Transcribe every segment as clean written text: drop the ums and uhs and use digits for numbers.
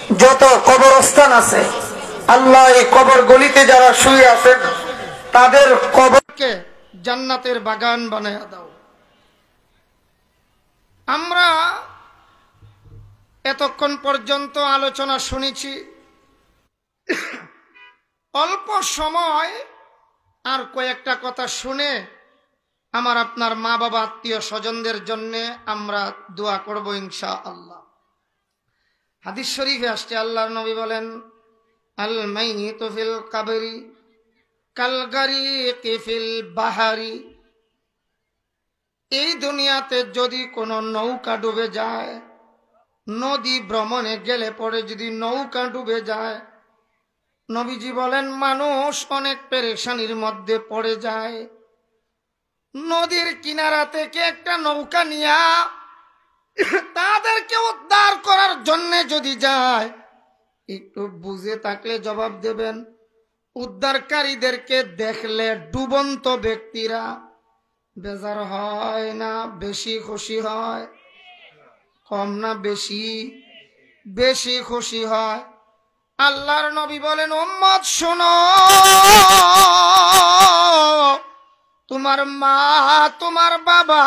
যত কবরস্থান আছে আল্লাহ এই কবর গলিতে যারা শুয়ে আছেন তাদের কবরকে জান্নাতের বাগান বানায়া দাও। আমরা এতক্ষণ পর্যন্ত আলোচনা শুনেছি, অল্প সময় আর কয়েকটা কথা শুনে আমার আপনার মা বাবা আত্মীয় স্বজনদের জন্য আমরা দোয়া করব ইনশাআল্লাহ। হাদিস শরীফে আসছে, আল্লাহর নবী বলেন, আল মাইয়িতু ফিল কবরি কাল গারিকি ফিল বাহারি। এই দুনিয়াতে যদি কোনো নৌকা ডুবে যায়, নদী ভ্রমণে গেলে পরে যদি নৌকা ডুবে যায়, নবীজি বলেন মানুষ অনেক পেরেশানির মধ্যে পড়ে যায়। নদীর কিনারা থেকে একটা নৌকা নিয়া তাদেরকে উদ্ধার করার জন্য যদি যায়, একটু বুঝে থাকলে জবাব দেবেন, উদ্ধারকারীদেরকে দেখলে ডুবন্ত ব্যক্তিরা বেজার হয় না বেশি খুশি হয়? কম না বেশি? বেশি খুশি হয়। আল্লাহর নবী বলেন, উম্মত শোনো, তোমার মা তোমার বাবা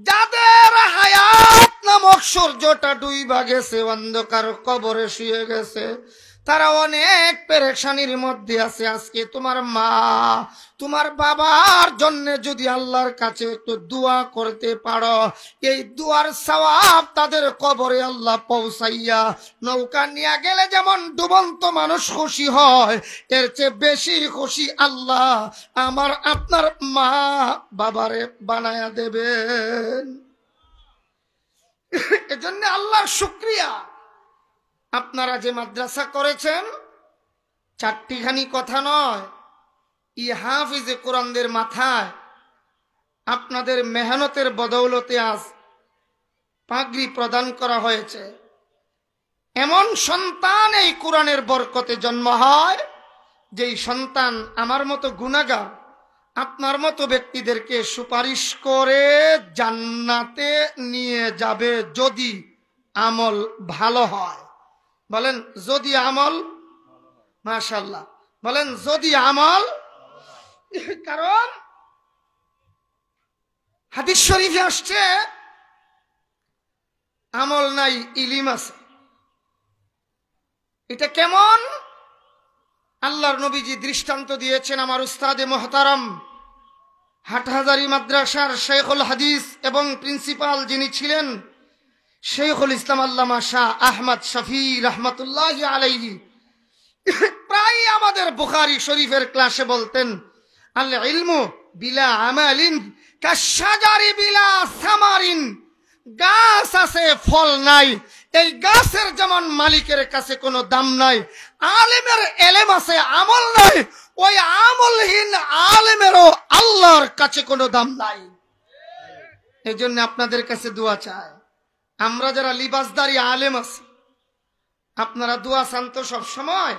যাদের হায়াত নামক সূর্যটা ডুইবা গেছে, অন্ধকার কবরে শুয়ে গেছে, তারা অনেক পেরেশানির মধ্যে আছে। আজকে তোমার মা তোমার বাবার জন্য যদি আল্লাহর কাছে একটু দোয়া করতে পারো, এই দোয়ার সওয়াব তাদের কবরে আল্লাহ পৌঁছাইয়া নৌকা নিয়ে গেলে যেমন ডুবন্ত মানুষ খুশি হয়, এর চেয়ে বেশি খুশি আল্লাহ আমার আপনার মা বাবারে বানায়া দেবেন। এজন্য আল্লাহর শুকরিয়া। আপনারা যে মাদ্রাসা করেছেন, চারটিখানি কথা নয়, ই হাফিজে কোরআনদের মাথায় আপনাদের মেহনতের বদৌলতে আজ পাগড়ি প্রদান করা হয়েছে। এমন সন্তান এই কোরআনের বরকতে জন্ম হয়, যেই সন্তান আমার মতো গুনাহগার আপনার মতো ব্যক্তিদেরকে সুপারিশ করে জান্নাতে নিয়ে যাবে, যদি আমল ভালো হয়। বলেন যদি আমল, মাশাআল্লাহ, বলেন যদি আমল। কারণ হাদিস শরীফে আসছে, আমল নাই ইলম আছে। এটা কেমন? আল্লাহর নবীজি দৃষ্টান্ত দিয়েছেন। আমার উস্তাদে মুহতারাম হাটহাজারী মাদ্রাসার শেখুল হাদিস এবং প্রিন্সিপাল যিনি ছিলেন, শেখুল ইসলাম আল্লামা শাহ আহমদ শফি রহমতুল্লাহি আলাইহি, প্রায় আমাদের বুখারী শরীফের ক্লাসে বলতেন, আল ইলমু বিলা আমালিন কাশজারি বিলা সামারিন। গাছ আছে ফল নাই, এই গাছের যেমন মালিকের কাছে কোনো দাম নাই, আলেমের এলেম আছে আমল নাই, ওই আমলহীন আলেমেরও আল্লাহর কাছে কোনো দাম নাই। এই জন্য আপনাদের কাছে দোয়া চাই। আমরা যারা লিবাসদারি আলেম আছি, আপনারা দোয়া চান তো সব সময়।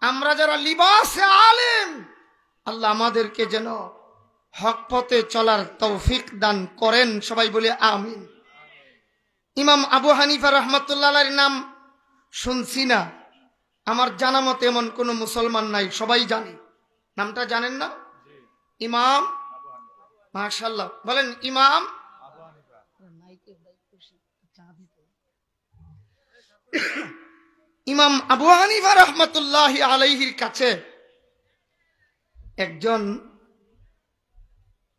আমরা যারা লিবাসে আলেম, আল্লাহ আমাদেরকে যেন হক পথে চলার তৌফিক দান করেন। সবাই বলে আমিন। ইমাম আবু হানিফা রহমতুল্লাহ আলাইহির নাম শুনছি না, আমার জানা মতে এমন কোন মুসলমান নাই, সবাই জানি। নামটা জানেন না? ইমাম, মাশাআল্লাহ, বলেন ইমাম ইমাম আবু হানিফা রহমতুল্লাহি আলাইহির কাছে একজন,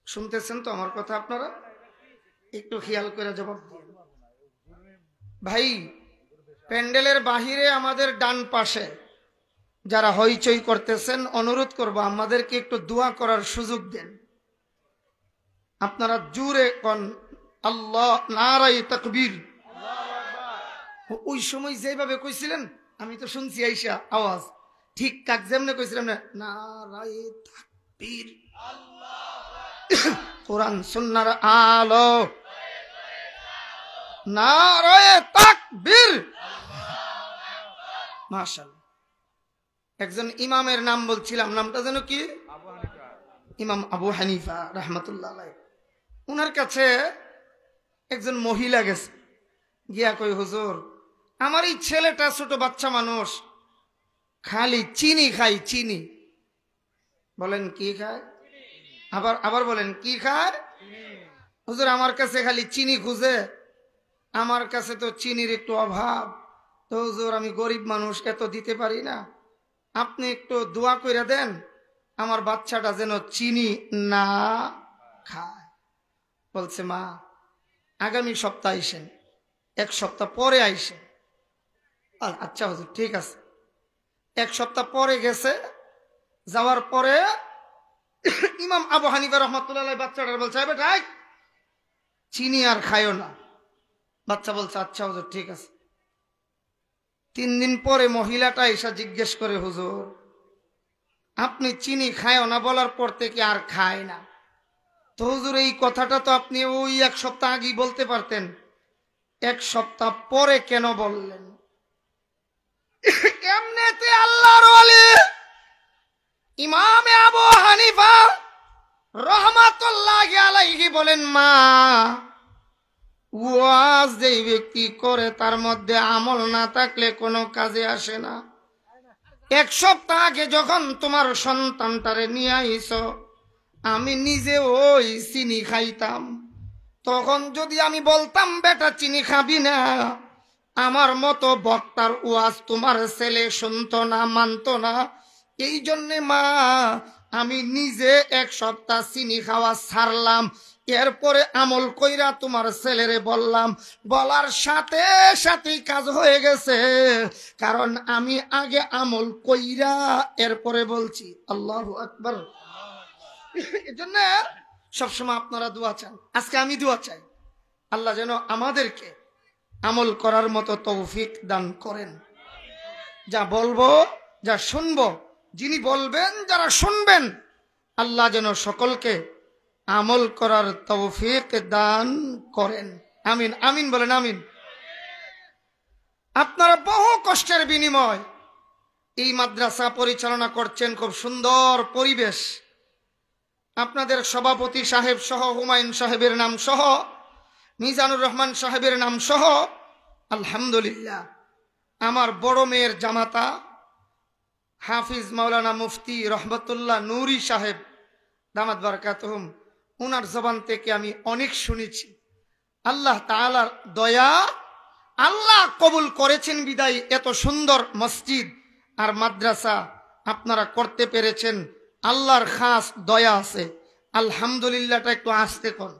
শুনতেছেন তো আমার কথা? আপনারা একটু খেয়াল করে জবাব দিন ভাই। প্যান্ডেলের বাহিরে আমাদের ডান পাশে যারা হইচই করতেছেন, অনুরোধ করব আমাদেরকে একটু দোয়া করার সুযোগ দেন। আপনারা জোরে কোন আল্লাহ, নারায়ে তাকবীর। ওই সময় যেভাবে কইছিলেন আমি তো শুনছি আইসা আওয়াজ, ঠিক কাক যেমনে কইছিলাম না, নারায়ে তাকবীর, কোরআন সুন্নাহর আলো, নারায়ে তাকবীর, মাশাআল্লাহ। একজন ইমামের নাম বলছিলাম, নামটা যেন কি? ইমাম আবু হানিফা রহমতুল্লাহ আলাইহি। উনার কাছে একজন মহিলা গেছে, গিয়া কই হুজুর আমার এই ছেলেটা ছোট বাচ্চা মানুষ, খালি চিনি খাই, চিনি। বলেন কি খায়? আবার বলেন কি খায়? হুজুর আমার কাছে খালি চিনি খুঁজে, আমার কাছে তো চিনির একটু অভাব, তো হুজুর আমি গরিব মানুষ, এত দিতে পারি না, আপনি একটু দোয়া করে দেন আমার বাচ্চাটা যেন চিনি না খায়। বলছে মা আগামী সপ্তাহে আইসেন, এক সপ্তাহ পরে আইসেন। আচ্ছা হুজুর ঠিক আছে। এক সপ্তাহ পরে গেছে, যাওয়ার পরে ইমাম আবু হানিফা রহমাতুল্লাহ বাচ্চাটার বলছে বেটা চিনি আর খায়ও না। বাচ্চা বলছে আচ্ছা হুজুর ঠিক আছে। 3 দিন পরে মহিলাটা এসে জিজ্ঞেস করে হুজুর আপনি চিনি খায়ও না বলার পর থেকে আর খায় না, তো হুজুর এই কথাটা তো আপনি ওই এক সপ্তাহ আগেই বলতে পারতেন, এক সপ্তাহ পরে কেন বললেন? এমনিতে আল্লাহর ওলি ইমাম আবু হানিফা রাহমাতুল্লাহি আলাইহি বলেন মা ওয়াজ যেই ব্যক্তি করে তার মধ্যে আমল না থাকলে কোনো কাজে আসে না। এক সপ্তাহ আগে যখন তোমার সন্তানটারে নিয়ে আইছো আমি নিজে ওই চিনি খাইতাম, তখন যদি আমি বলতাম বেটা চিনি খাবি না, আমার মতো বক্তার ওয়াজ তোমার ছেলে শুনতো না, মানতো না। এই জন্যে মা আমি নিজে এক সপ্তাহ চিনি খাওয়া ছাড়লাম, এরপরে আমল কইরা তোমার ছেলেরে বললাম, বলার সাথে সাথেই কাজ হয়ে গেছে, কারণ আমি আগে আমল কইরা এরপরে বলছি। আল্লাহু আকবার। এজন্য সবসময় আপনারা দোয়া চান, আজকে আমি দোয়া চাই আল্লাহ যেন আমাদেরকে আমল করার মতো তৌফিক দান করেন। যা বলবো যা শুনবো, যিনি বলবেন যারা শুনবেন, আল্লাহ যেন সকলকে আমল করার তৌফিক দান করেন। আমিন আমিন বলেন আমিন। আপনারা বহু কষ্টের বিনিময় এই মাদ্রাসা পরিচালনা করছেন, খুব সুন্দর পরিবেশ। আপনাদের সভাপতি সাহেব সহ, হুমায়ুন সাহেবের নাম সহ, মিজানুর রহমান সাহেবের নাম সহ, আলহামদুলিল্লাহ আমার বড় মেয়ের জামাতা হাফিজ মাওলানা মুফতি রহমতুল্লাহ নুরি সাহেব দামাত বারাকাতুহুম, উনার জবান থেকে আমি অনেক শুনেছি। আল্লাহ তাআলার দয়া, আল্লাহ কবুল করেছেন বিদায় এত সুন্দর মসজিদ আর মাদ্রাসা আপনারা করতে পেরেছেন, আল্লাহর খাস দয়া আছে। আলহামদুলিল্লাহটা একটু আস্তে কর,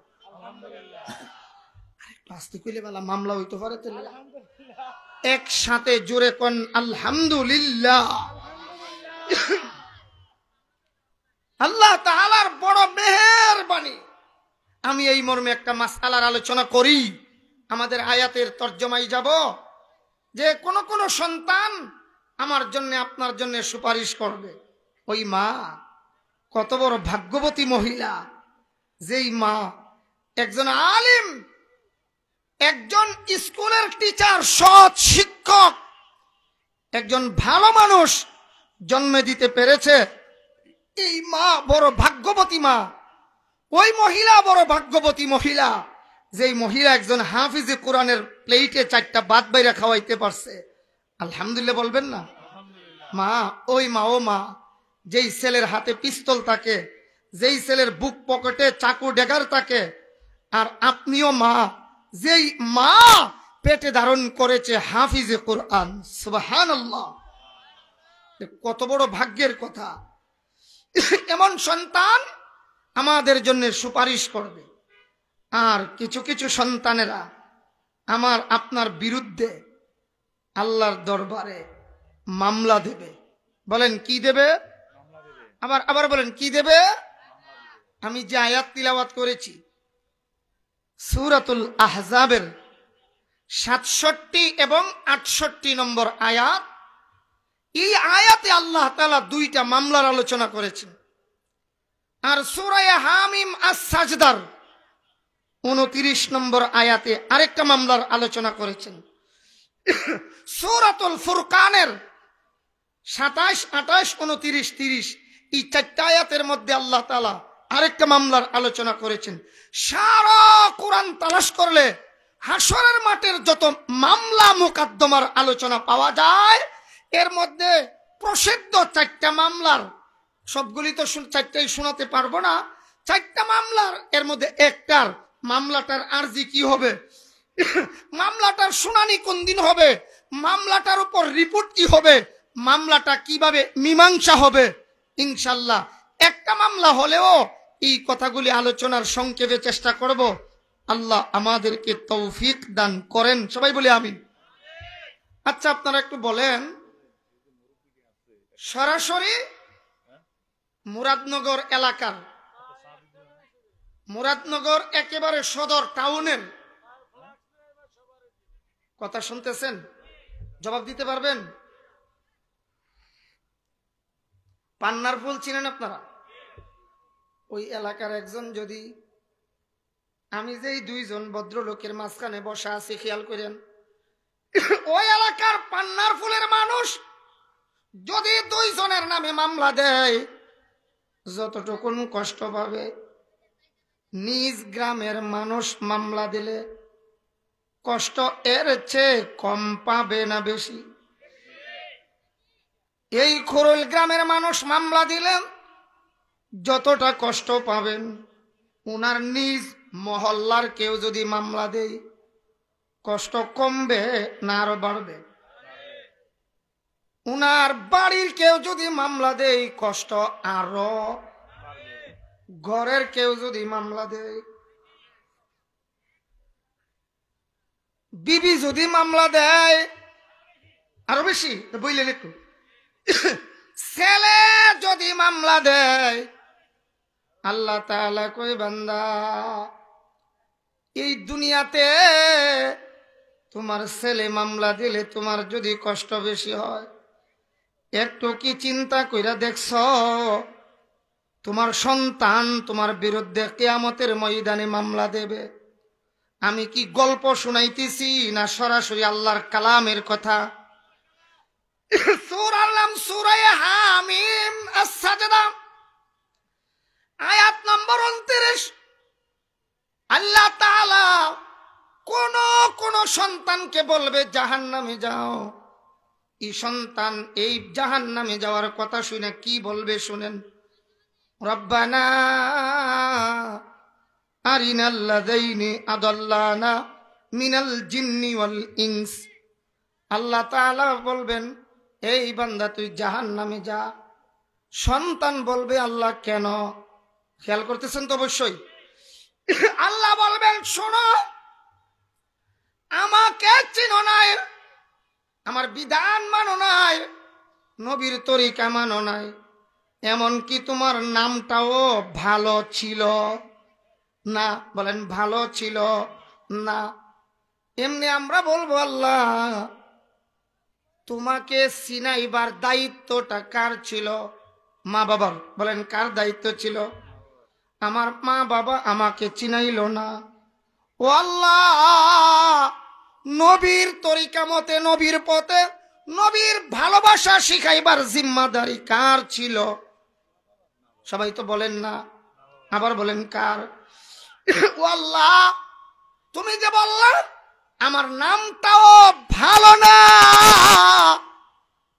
একটু আস্তে কইলে বলা মামলা হইতে পারে, একসাথে জোরে কোন আলহামদুলিল্লাহ। আল্লাহ তাআলার বড় মেহেরবানি। আমি এই মর্মে একটা মাসআলার আলোচনা করি, আমাদের আয়াতের তরজমায় যাব, যে কোন কোন সন্তান আমার জন্য আপনার জন্য সুপারিশ করবে। ওই মা কত বড় ভাগ্যবতী মহিলা, যেই মা একজন আলিম, একজন স্কুলের টিচার, সৎ শিক্ষক, একজন ভালো মানুষ জন্ম দিতে পেরেছে। এই মা বড় ভাগ্যবতী মা। ওই মহিলা বড় ভাগ্যবতী মহিলা, যেই মহিলা একজন হাফিজে কোরআনের প্লেটে 4টা ভাত বাইরা খাওয়াইতে পারছে। আলহামদুলিল্লাহ বলবেন না? মা, ওই মা, ও মা, যেই ছেলের হাতে পিস্তল থাকে, যেই ছেলের বুক পকেটে চাকু ডেগার থাকে, আর আপনিও মা, যেই মা পেটে ধারণ করেছে হাফিজে কোরআন। সুবহানাল্লাহ, কত বড় ভাগ্যের কথা। এমন সন্তান আমাদের জন্য সুপারিশ করবে। আর কিছু কিছু সন্তানেরা আমার আপনার বিরুদ্ধে আল্লাহর দরবারে মামলা দেবে। বলেন কি দেবে? আবার বলেন কি দেবে? আমি যে আয়াত তিলাওয়াত করেছি সূরাতুল আহজাবের 67 এবং 68 নম্বর আয়াত, এই আয়াতে আল্লাহ তাআলা 2টা মামলার আলোচনা করেছেন। আর সূরা হামিম আস-সাজদার 29 নম্বর আয়াতে আরেকটা মামলার আলোচনা করেছেন। সূরাতুল ফুরকানের 27, 28, 29, 30 এই 4টা আয়াতের মধ্যে আল্লাহ তাআলা আরেকটা মামলার আলোচনা করেছেন। সারা কোরআন তালাশ করলে হাসরের মাঠের যত মামলা মোকদ্দমার আলোচনা পাওয়া যায়, এর মধ্যে প্রসিদ্ধ 4টা মামলার, সবগুলি তো 4টাই শোনাতে পারবো না, 4টা মামলার এর মধ্যে একটার মামলাটার আরজি কি হবে, মামলাটার শুনানি কোন দিন হবে, মামলাটার উপর রিপোর্ট কি হবে, মামলাটা কিভাবে মীমাংসা হবে, ইনশাল্লাহ একটা মামলা হলেও এই কথাগুলি আলোচনার সংক্ষেপে চেষ্টা করব। আল্লাহ আমাদেরকে তৌফিক দান করেন, সবাই বলি আমিন। আচ্ছা, আপনারা একটু বলেন, সরাসরি মুরাদনগর এলাকার, মুরাদনগর একেবারে সদর টাউনের কথা শুনতেছেন, জবাব দিতে পারবেন? পান্নার ফুল চিনেন আপনারা? ওই এলাকার একজন, যদি আমি যেই 2জন ভদ্রলোকের মাঝখানে বসা আছি, খেয়াল করেন, ওই এলাকার পান্নার ফুলের মানুষ যদি 2 জনের নামে মামলা দেয়, যতটুকুন কষ্ট পাবে নিজ গ্রামের মানুষ মামলা দিলে কষ্ট এর চেয়ে কম পাবে না বেশি? এই খোরল গ্রামের মানুষ মামলা দিলেন যতটা কষ্ট পাবেন, উনার নিজ মহল্লার কেউ যদি মামলা দেয় কষ্ট কমবে না আরো বাড়বে? উনার বাড়ির কেউ যদি মামলা দেয় কষ্ট আরো, ঘরের কেউ যদি মামলা দেয়, বিবি যদি মামলা দেয় আরো বেশি, বললেন একটু, ছেলে যদি মামলা দেয়, আল্লাহ তাআলা কই বান্দা, এই দুনিয়াতে তোমার ছেলে মামলা দিলে তোমার যদি কষ্ট বেশি হয়, একটু কি চিন্তা কইরা দেখছ তোমার সন্তান তোমার বিরুদ্ধে কিয়ামতের ময়দানে মামলা দেবে? আমি কি গল্প শুনাইতেছি না সরাসরি আল্লাহর কালামের কথা? সূরার নাম সূরা হামিম আস-সাজদা, আয়াত নম্বর 29। আল্লাহ তাআলা কোন কোন সন্তানকে বলবে জাহান্নামে যাও, এই সন্তান এই জাহান্নামে যাওয়ার কথা শুনে কি বলবে শুনেন, রব্বানা আরিনাল্লাযাইনি আদাল্লানা মিনাল জিন্নি ওয়াল ইনস। আল্লাহ তাআলা বলবেন, এই বান্দা তুই জাহান্নামে যা। সন্তান বলবে, আল্লাহ কেন? খেয়াল করতেছেন তো অবশ্যই। আল্লাহ বলবেন, শোনো, আমাকে চিনো নাই, আমার বিধান মানো নাই, নবীর তরিকা মানো নাই, এমনকি তোমার নামটাও ভালো ছিল না। বলেন ভালো ছিল না। এমনি আমরা বলবো, আল্লাহ তোমাকে চিনাইবার দায়িত্বটা কার ছিল? মা বাবার। বলেন কার দায়িত্ব ছিল? আমার মা বাবা আমাকে চিনাইল না। ও আল্লাহ, নবীর তরিকা মতে, নবীর পথে, নবীর ভালোবাসা শিখাইবার জিম্মাদারি কার ছিল? সবাই তো বলেন না, আবার বলেন কার? ও আল্লাহ, তুমি যে বললা আমার নামটাও ভালো না,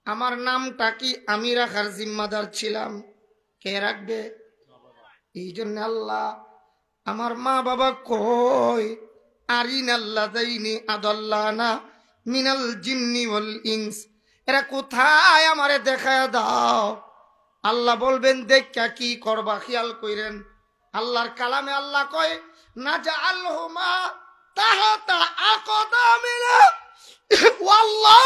আমার নামটা কি আমি রাখার জিম্মাদার ছিলাম? কে রাখবে? এই জন্য আল্লাহ আমার মা বাবা কই, আরিনাল্লাযাইনি আদাল্লানা মিনাল জিন্নি ওয়াল ইনস, এরা কোথায় আমারে দেখায় দাও। আল্লাহ বলবেন, দেখা কি করবা? খেয়াল কইরেন, আল্লাহর কালামে আল্লাহ কয়, নাজআলহুমা তাহতা আকদামিনা। ওয়াল্লাহ,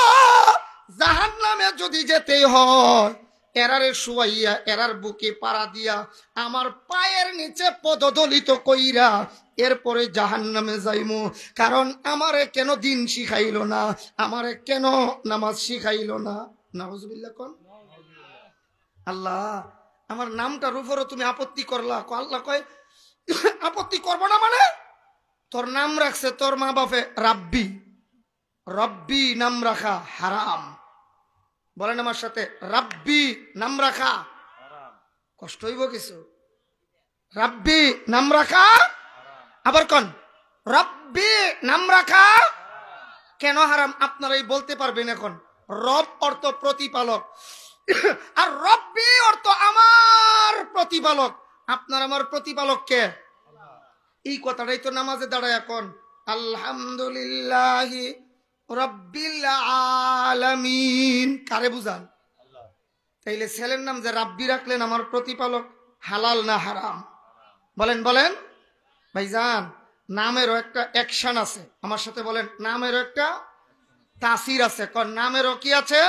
জাহান্নামে যদি যেতে হয়, এরারে শুয়াইয়া, এরার বুকে পাড়া দিয়া, আমার পায়ের নিচে পদদলিত কইরা এরপরে জাহান্নামে যাইমু। কারণ আমারে কেন দিন শিখাইল না, আমারে কেন নামাজ শিখাইল না? নাউজুবিল্লাহ কোন। আল্লাহ, আমার নামটার উপরও তুমি আপত্তি করলা। আল্লাহ কয়, আপত্তি করবো না মানে? তোর নাম রাখছে তোর মা বাপে রাব্বি, রব্বি নাম রাখা হারাম। বলেন আমার সাথে, রাব্বি নাম রাখা কষ্ট হইব কিছু? রাব্বি নাম রাখা, আবার কন রব্বি নাম রাখা কেন হারাম আপনারাই বলতে পারবেন এখন। রব অর্থ প্রতিপালক, আর রব্বি অর্থ আমার প্রতিপালক। আপনার আমার প্রতিপালক কে? এই কথাটাই তো নামাজে দাঁড়ায় এখন। আলহামদুলিল্লাহি রব্বিল আলামিন কারে বুঝান? তাইলে ছেলের নাম যে রাব্বি রাখলেন আমার প্রতিপালক, হালাল না হারাম? বলেন বলেন ভাইজান। নামেরও একটা অ্যাকশন আছে, আমার সাথে বলেন। নামেরও একটা তাসির আছে। নামেরও কি আছে?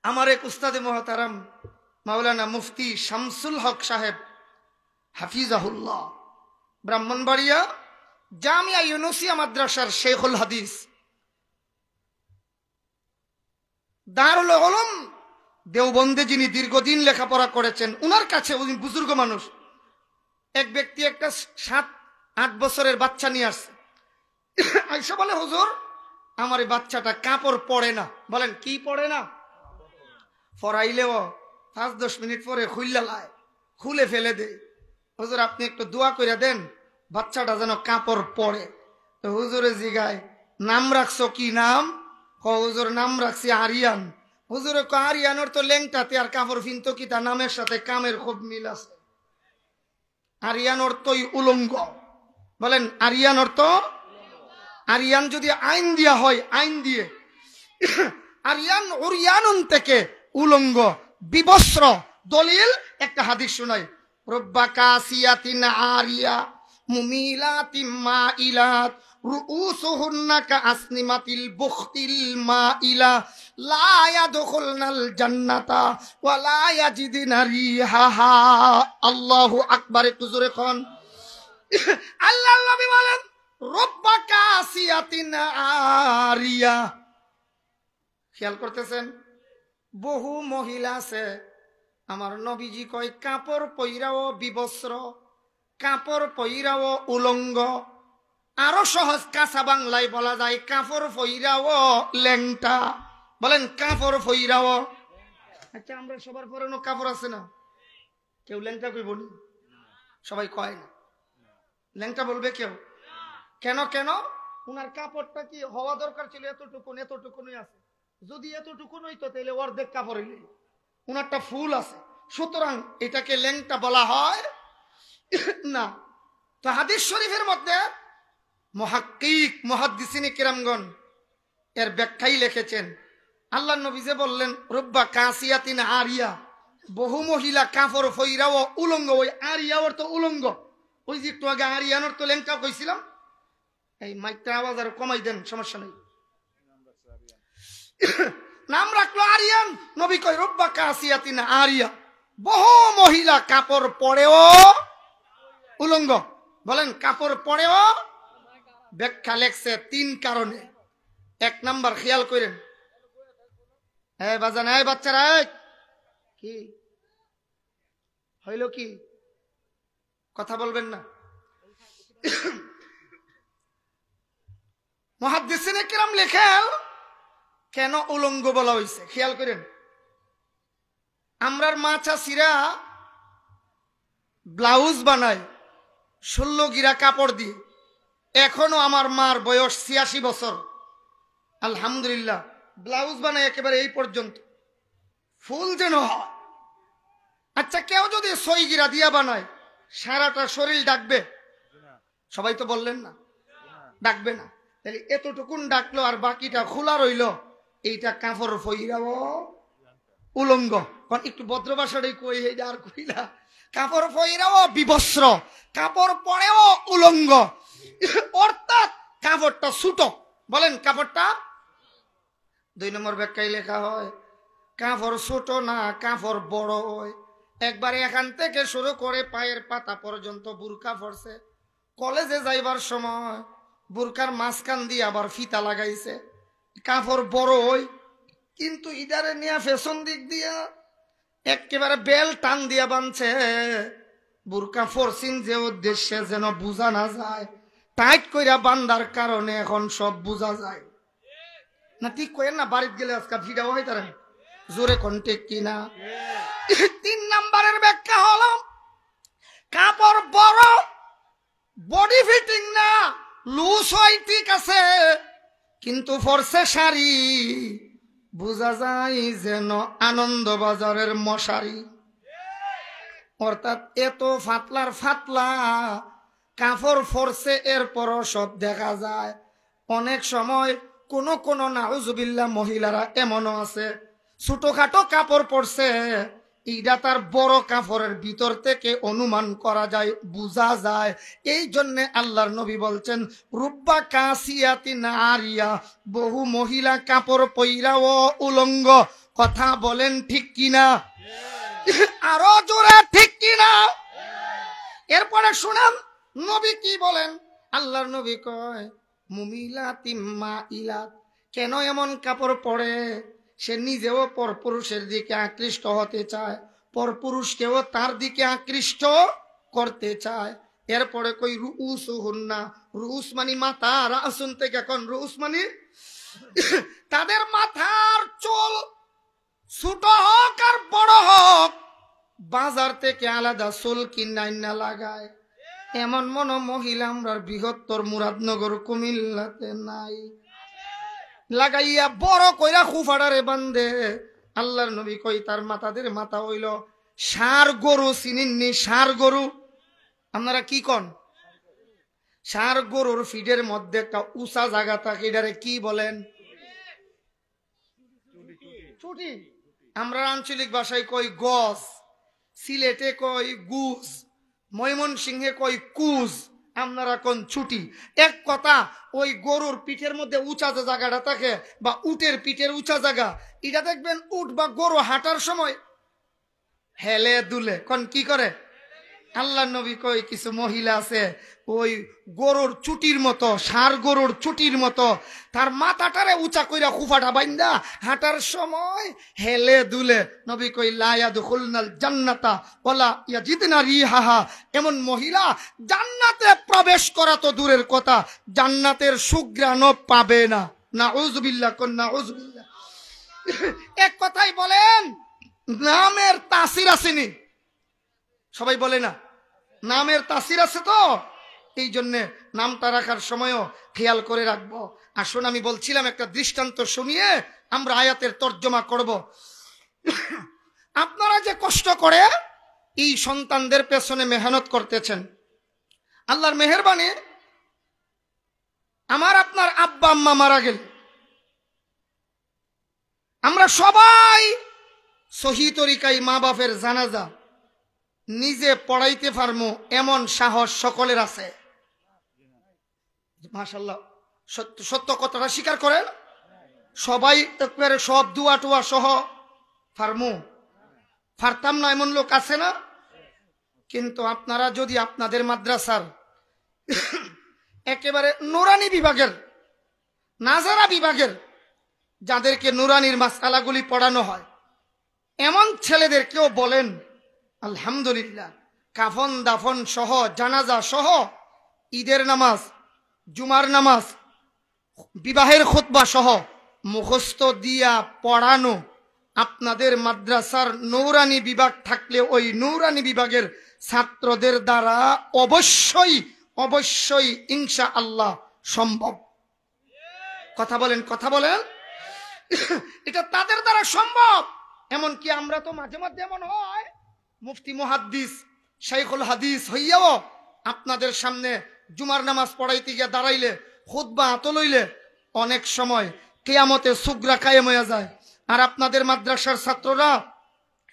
আমার এক উস্তাদে মুহতারাম মাওলানা মুফতি শামসুল হক সাহেব হাফিজাহুল্লাহ, ব্রাহ্মণবাড়িয়া জামিয়া ইউনুসিয়া মাদ্রাসার শেখুল হাদিস, দারুল উলুম দেওবন্দে যিনি দীর্ঘদিন লেখাপড়া করেছেন, উনার কাছে উনি বুজুর্গ মানুষ। এক ব্যক্তি একটা 7-8 বছরের বাচ্চা নিয়ে আসছে, আইসা বলে হুজুর আমার এই বাচ্চাটা কাপড় পরে না। বলেন কি পরে না? পরাইলেও 5-10 মিনিট পরে খুলে ফেলে দে। হুজুর আপনি একটু দোয়া করে দেন বাচ্চাটা যেন কাপড় পরে। তো হুজুরে জিগায় নাম রাখছো কি নাম? হুজুর নাম রাখছি আরিয়ান। হুজুরে আরিয়ানোর তো লেংটাতে আর কাপড় ফিনতো কি, তার নামের সাথে কামের খুব মিল আছে। আরিয়ান অর্থই উলঙ্গ। বলেন আরিয়ান অর্থ? আরিয়ান যদি আইন দিয়া হয়, আইন দিয়ে আরিয়ান উরিয়ানুন থেকে উলঙ্গ বিবস্ত্র। দলিল একটা হাদিস শোনাই, রব্বা কাসিয়াতিন আরিয়া মুমিলাতিম মাইলাত রুউসুহুন্না কাআসনিমাতিল বুখতিল মাইলা লা ইয়াদখুলনাল জান্নাতা ওয়া লা ইয়াজিদুনা রিহাহা। আল্লাহু আকবার। একটু জোরে কোন আল্লাহর নবী বলেন রব্বা কাসিয়াতিন আরিয়া। খেয়াল করতেছেন? বহু মহিলা আছে, আমার নবীজি কয় কাপড় পইরাও বিবস্ত্র, কাপড় পইরাও উলঙ্গ। আরো সহজ কাঁচা বাংলায় বলা যায় কাপড় পইরাও ল্যাংটা। বলেন কাপড় পইরাও। আচ্ছা আমরা সবার পরানো কাপড় আছে না? কেউ ল্যাংটা কইব না? সবাই কয় না, ল্যাংটা বলবে কেউ? কেন কেন? উনার কাপড়টা কি হওয়া দরকার ছিল এতটুকুনই আছে। যদি এতটুকুন হইতো তাহলে অর্ধেক কাপড় হইলে, উনারটা ফুল আছে, সুতরাং এটাকে ল্যাংটা বলা হয় না। তো হাদিস শরীফের মধ্যে মুহাক্কিক মুহাদ্দিসিনে কিরামগণ এর ব্যাখ্যাই লিখেছেন। আল্লাহর নবী যে বললেন রব্বা কাসিয়াতিন আরিয়া, বহু মহিলা কাপড় পইরাও উলঙ্গ। ওই আরিয়া অর্থ উলঙ্গ। ওই যে একটু আগে আরিয়ানোর তো ল্যাংটা কইছিলাম। এই মাইকটা আওয়াজ আর কমাই দেন, সমস্যা নেই। নাম রাখলো আরিয়ান। নবী কয় রব্বা কাসিয়াতিন আরিয়া, বহু মহিলা কাপড় পরেও উলঙ্গ। বলেন কাপড় পরেও। ব্যাখ্যা লেখছে 3 কারণে। 1 নাম্বার খেয়াল করেন, হ্যাঁ বাজান, এই বাচ্চারা কি হইল? কি কথা বলবেন না? মুহাদ্দিসিনে কিরাম লেখেন কেন উলঙ্গ বলা হয়েছে। খেয়াল করেন, আমরার মা চাষিরা ব্লাউজ বানায় 16 গিরা কাপড় দিয়ে। এখনো আমার মার বয়স 86 বছর, আলহামদুলিল্লাহ, ব্লাউজ বানায় একেবারে এই পর্যন্ত, ফুল যেন হয়। আচ্ছা কেউ যদি 6 গিরা দিয়া বানায়, সারাটা শরীর ডাকবে? সবাই তো বললেন না, ডাকবে না। তাহলে এতটুকুন ডাকলো আর বাকিটা খোলা রইল, এইটা কাপড় পইরাও উলঙ্গ। একটু ভদ্র ভাষাটাই কই, এইটা আর কইলা। কাপড় পইরাও বিবস্ত্র, কাপড় পরেও উলঙ্গ, অর্থাৎ কাপড়টা ছোট। বলেন কাপড়টা। 2 নম্বর ব্যাখ্যায় লেখা হয় কাপড় ছোট না, কাপড় বড় হয়। একবারে এখান থেকে শুরু করে পায়ের পাতা পর্যন্ত বুরকা পরছে। কলেজে যাইবার সময় বুরকার মাঝখান দিয়ে আবার ফিতা লাগাইছে। কাপড় বড় হয়, কিন্তু ইদারে নিয়ে ফ্যাশন দিক দিয়া একেবারে বেল টান দিয়া বানছে। বুরকা ফরসিন যে উদ্দেশ্যে যেন বোঝা না যায়, টাইট কইরা বান্দার কারণে এখন সব বোঝা যায় না। ঠিক কইেন না, বাড়িতে গেলে আজকে ভিড়াও হয় তারা জোরে কন্টেক কিনা। 3 নম্বরের ব্যাখ্যা হলো কাপড় বড় বডি ফিটিং না, লুজ হয় ঠিক আছে, কিন্তু ফরসে শাড়ি, বোঝা যায় যেন আনন্দবাজারের মশারি। অর্থাৎ এত ফাতলার ফাতলা কাপড় ফরসে, এরপরও সব দেখা যায়। অনেক সময় কোন নাউজুবিল্লাহ মহিলারা এমনও আছে ছোটখাটো কাপড় পরছে, এইটা তার বড় কাপড়ের ভিতর থেকে অনুমান করা যায়, বোঝা যায়। এই জন্যে আল্লাহর নবী বলছেন রুব্বা কাসিয়াতি নারিয়া, বহু মহিলা কাপড় পইরা ও উলঙ্গ। কথা বলেন ঠিক কিনা? আরো জোরে ঠিক কিনা? এরপরে শুনাম নবী কি বলেন। আল্লাহর নবী কয় মুমিলাতি মাইলাত, কেন এমন কাপড় পরে? সে নিজেও পরপুরুষের দিকে আকৃষ্ট হতে চায়, পরপুরুষকেও তার দিকে আকৃষ্ট করতে চায়। এরপরে কই রুউসুহুন্না, রুউস মানে মাথা, রাসুন থেকে এখন রুউস মানে তাদের মাথার চুল ছোট হোক আর বড় হোক, বাজার থেকে আলাদা চুল কিনা লাগায়। এমন মনো মহিলা আমরা বৃহত্তর মুরাদনগর কুমিল্লাতে নাই। লাগাইয়া বড় কইরা খুফাড়ারে বান্ধে। আল্লাহর নবী কই তার মাথাদের মাথা হইল ষাঁড় গরু। চিনিননি ষাঁড় গরু? আপনারা কি কন? ষাঁড় গরুর ফিডের মধ্যে একটা উঁচা জায়গা থাকে, এটারে কি বলেন? চুটি। আমরা আঞ্চলিক ভাষায় কই গস, সিলেটে কই গুস, ময়মনসিংহে কই কুজ, আপনারা কোন ছুটি। এক কথা, ওই গরুর পিঠের মধ্যে উঁচা যে জায়গাটা থাকে বা উটের পিঠের উঁচা জায়গা, এটা দেখবেন উট বা গরু হাঁটার সময় হেলে দুলে। কোন কি করে? আল্লাহ নবী কই কিছু মহিলা আছে ওই গরুর চুটির মতো, ষাঁড় গরুর চুটির মতো তার মাথাটারে উঁচা কইরা খুফাটা বাইন্দা হাঁটার সময় হেলে দুলে। নবী কই লা ইয়াদখুলনাল জান্নাতা ওয়ালা ইয়াজিদনা রিহাহা, এমন মহিলা জান্নাতে প্রবেশ করা তো দূরের কথা, জান্নাতের সুঘ্রাণও পাবে না। নাউযুবিল্লাহ, কোন নাউযুবিল্লাহ। এক কথাই বলেন নামের তাসির আসেনি, সবাই বলে না নামের তাসির আছে, তো এই জন্য নামটা রাখার সময়ও খেয়াল করে রাখবো। আসুন আমি বলছিলাম একটা দৃষ্টান্ত শুনিয়ে আমরা আয়াতের তর্জমা করব। আপনারা যে কষ্ট করে এই সন্তানদের পেছনে মেহনত করতেছেন, আল্লাহর মেহেরবানি আমার আপনার আব্বা আম্মা মারা গেল, আমরা সবাই সহি তরিকায় মা বাপের জানাজা নিজে পড়াইতে পারবো এমন সাহস সকলের আছে? মাশাআল্লাহ, সত্য সত্য কথাটা স্বীকার করেন। সবাই একবারে সব দুয়া টুয়া সহ পারমু? পারতাম না এমন লোক আছে না? কিন্তু আপনারা যদি আপনাদের মাদ্রাসার একেবারে নুরানি বিভাগের, নাজারা বিভাগের, যাদেরকে নুরানির মাসআলাগুলি পড়ানো হয়, এমন ছেলেদেরকেও বলেন আলহামদুলিল্লাহ কাফন দাফন সহ, জানাজা সহ, ঈদের নামাজ, জুমার নামাজ, বিবাহের খুতবা সহ মুখস্থ দিয়া পড়ানো, আপনাদের মাদ্রাসার নূরানি বিভাগ থাকলে ওই নূরানি বিভাগের ছাত্রদের দ্বারা অবশ্যই অবশ্যই ইনশাআল্লাহ সম্ভব। কথা বলেন, কথা বলেন। এটা তাদের দ্বারা সম্ভব। এমনকি আমরা তো মাঝে মাঝে এমন হয় মুফতি মুহাদ্দিস শাইখুল হাদিস হইয়াও আপনাদের সামনে জুমার নামাজ পড়াইতে গিয়ে দাঁড়াইলে, খুতবা হাত লইলে অনেক সময় কিয়ামতে সুগরা কায়েম হয়ে যায়। আর আপনাদের মাদ্রাসার ছাত্ররা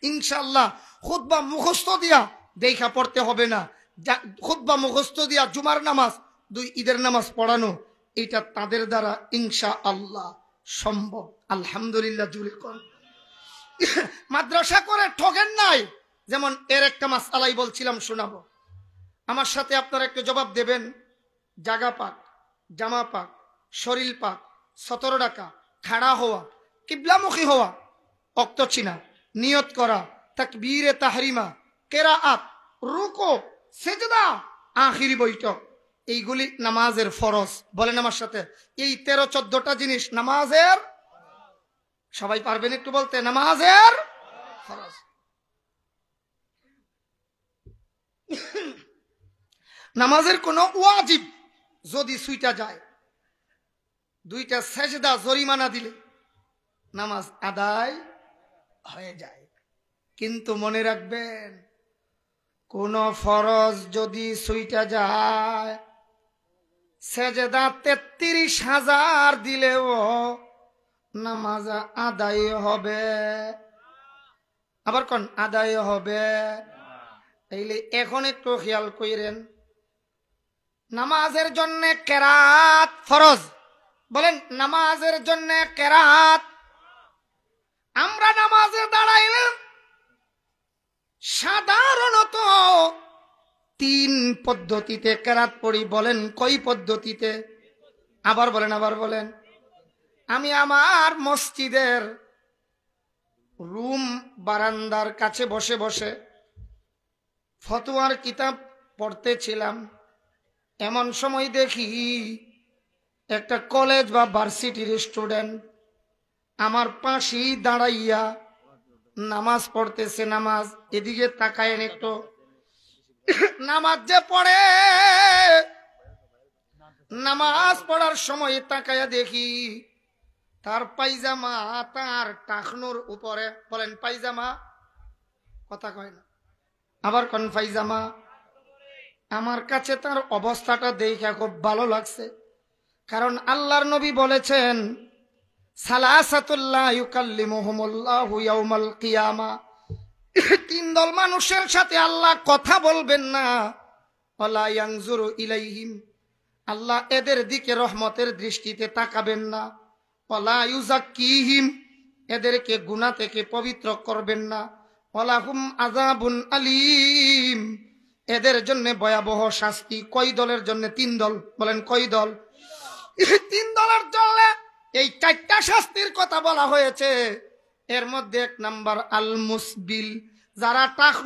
ইনশাআল্লাহ খুতবা মুখস্থ দিয়া দেখা পড়তে হবে না, খুতবা মুখস্থ দিয়া জুমার নামাজ, দুই ঈদের নামাজ পড়ানো, এটা তাদের দ্বারা ইনশাআল্লাহ সম্ভব। আলহামদুলিল্লাহ জুড়ে কোন মাদ্রাসা করে ঠকেন নাই। যেমন এর একটা মাসআলাই বলছিলাম, শোনাবো, আমার সাথে আপনারা একটু জবাব দেবেন। জাগা পাক, জামা পাক, শরীর পাক, 17 টাকা, খাড়া হওয়া, কিবলামুখী হওয়া, অক্ত চিনা, নিয়ত করা, তাকবীরে তাহরিমা, কেরাআত, রুকু, সিজদা, আখিরি বৈঠক, এইগুলি নামাজের ফরজ। বলেন আমার সাথে, এই 13-14টা জিনিস নামাজের, সবাই পারবেন একটু বলতে, নামাজের ফরজ। নামাজের কোনো ওয়াজিব যদি ছুইটা যায়, 2টা সেজদা জরিমানা দিলে নামাজ আদায় হয়ে যায়। কিন্তু মনে রাখবেন, কোন ফরজ যদি ছুইটা যায়, সেজদা 33,000 দিলেও নামাজ আদায় হবে। আবার কোন আদায় হবে? তাইলে এখন একটু খেয়াল কইরেন, নামাজের জন্য কেরাত ফরজ। বলেন, নামাজের জন্য কেরাত। আমরা নামাজে দাঁড়াইলে সাধারণত 3 পদ্ধতিতে কেরাত পড়ি। বলেন কই পদ্ধতিতে? আবার বলেন, আবার বলেন। আমি আমার মসজিদের রুম বারান্দার কাছে বসে বসে ফতোয়ার কিতাব পড়তেছিলাম। এমন সময় দেখি একটা কলেজ বা ভার্সিটির স্টুডেন্ট আমার পাশেই দাঁড়াইয়া নামাজ পড়তেছে। নামাজ, এদিকে তাকায়েন একটু, নামাজ যে পড়ে, নামাজ পড়ার সময় তাকায়া দেখি তার পায়জামা তার টাকনুর উপরে। বলেন পায়জামা, কথা কয় না, আবার কোন পায়জামা। আমার কাছে তার অবস্থাটা দেখে খুব ভালো লাগছে, কারণ আল্লাহর নবী বলেছেন, সালাসাতুল্লাহ ইউকাল্লিমুহুমুল্লাহু ইয়াউমাল কিয়ামা, 3 দল মানুষের সাথে আল্লাহ কথা বলবেন না। ওয়ালা ইয়ানজুরু ইলাইহিম, আল্লাহ এদের দিকে রহমতের দৃষ্টিতে তাকাবেন না। ওয়ালা ইউযাক্কিহিম, এদেরকে গুনাহ থেকে পবিত্র করবেন না। ওয়ালাহুম আযাবুন আলীম, এদের জন্য ভয়াবহ শাস্তি। কয় দলের জন্য? 3 দল। বলেন কয় দল? 3 দলের জন্য এই 4টা শাস্তির কথা বলা হয়েছে। এর মধ্যে 1 নাম্বার আল মুসবিল, যারা টাক